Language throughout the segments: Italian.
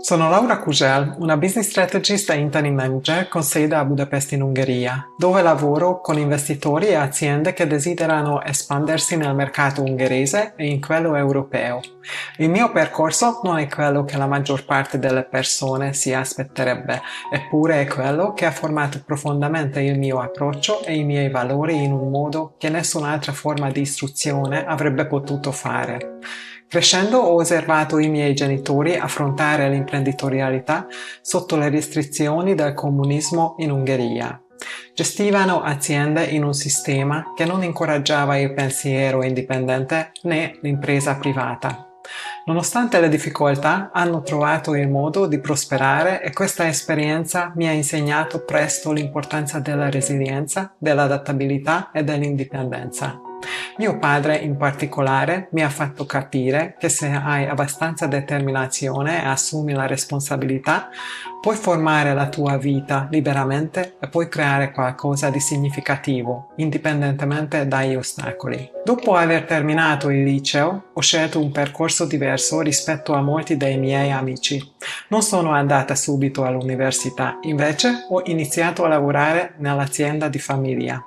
Sono Laura Cugel, una business strategist e interim manager con sede a Budapest in Ungheria, dove lavoro con investitori e aziende che desiderano espandersi nel mercato ungherese e in quello europeo. Il mio percorso non è quello che la maggior parte delle persone si aspetterebbe, eppure è quello che ha formato profondamente il mio approccio e i miei valori in un modo che nessun'altra forma di istruzione avrebbe potuto fare. Crescendo ho osservato i miei genitori affrontare l'imprenditorialità sotto le restrizioni del comunismo in Ungheria. Gestivano aziende in un sistema che non incoraggiava il pensiero indipendente né l'impresa privata. Nonostante le difficoltà, hanno trovato il modo di prosperare e questa esperienza mi ha insegnato presto l'importanza della resilienza, dell'adattabilità e dell'indipendenza. Mio padre in particolare mi ha fatto capire che se hai abbastanza determinazione e assumi la responsabilità, puoi formare la tua vita liberamente e puoi creare qualcosa di significativo, indipendentemente dagli ostacoli. Dopo aver terminato il liceo, ho scelto un percorso diverso rispetto a molti dei miei amici. Non sono andata subito all'università, invece ho iniziato a lavorare nell'azienda di famiglia.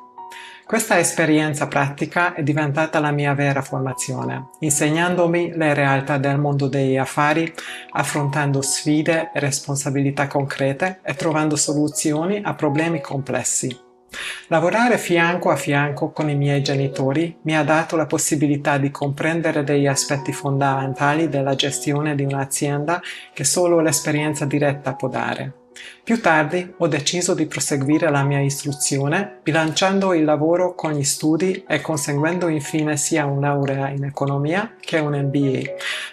Questa esperienza pratica è diventata la mia vera formazione, insegnandomi le realtà del mondo degli affari, affrontando sfide e responsabilità concrete e trovando soluzioni a problemi complessi. Lavorare fianco a fianco con i miei genitori mi ha dato la possibilità di comprendere degli aspetti fondamentali della gestione di un'azienda che solo l'esperienza diretta può dare. Più tardi ho deciso di proseguire la mia istruzione, bilanciando il lavoro con gli studi e conseguendo infine sia una laurea in economia che un MBA,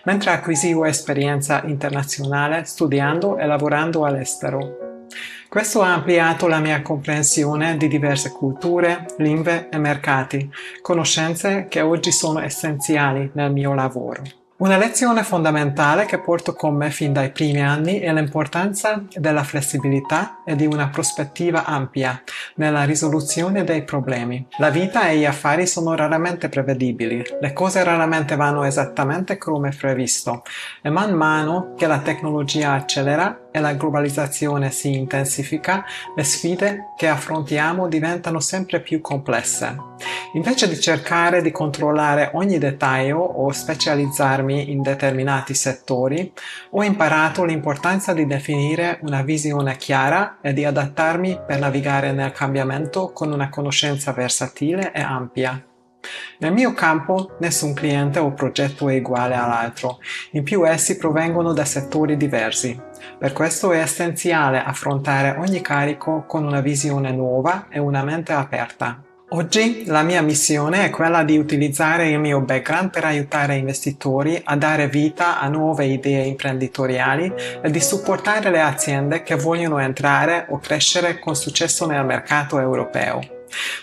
mentre acquisivo esperienza internazionale studiando e lavorando all'estero. Questo ha ampliato la mia comprensione di diverse culture, lingue e mercati, conoscenze che oggi sono essenziali nel mio lavoro. Una lezione fondamentale che porto con me fin dai primi anni è l'importanza della flessibilità e di una prospettiva ampia nella risoluzione dei problemi. La vita e gli affari sono raramente prevedibili, le cose raramente vanno esattamente come previsto e man mano che la tecnologia accelera e la globalizzazione si intensifica, le sfide che affrontiamo diventano sempre più complesse. Invece di cercare di controllare ogni dettaglio o specializzarmi in determinati settori, ho imparato l'importanza di definire una visione chiara e di adattarmi per navigare nel cambiamento con una conoscenza versatile e ampia. Nel mio campo nessun cliente o progetto è uguale all'altro, in più essi provengono da settori diversi. Per questo è essenziale affrontare ogni carico con una visione nuova e una mente aperta. Oggi la mia missione è quella di utilizzare il mio background per aiutare investitori a dare vita a nuove idee imprenditoriali e di supportare le aziende che vogliono entrare o crescere con successo nel mercato europeo.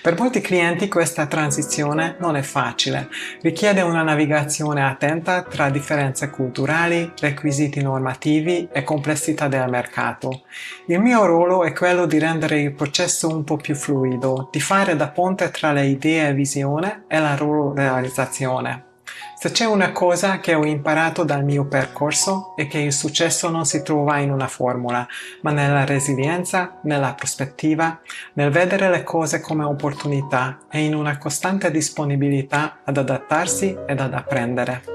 Per molti clienti questa transizione non è facile, richiede una navigazione attenta tra differenze culturali, requisiti normativi e complessità del mercato. Il mio ruolo è quello di rendere il processo un po' più fluido, di fare da ponte tra le idee e visione e la loro realizzazione. Se c'è una cosa che ho imparato dal mio percorso è che il successo non si trova in una formula, ma nella resilienza, nella prospettiva, nel vedere le cose come opportunità e in una costante disponibilità ad adattarsi ed ad apprendere.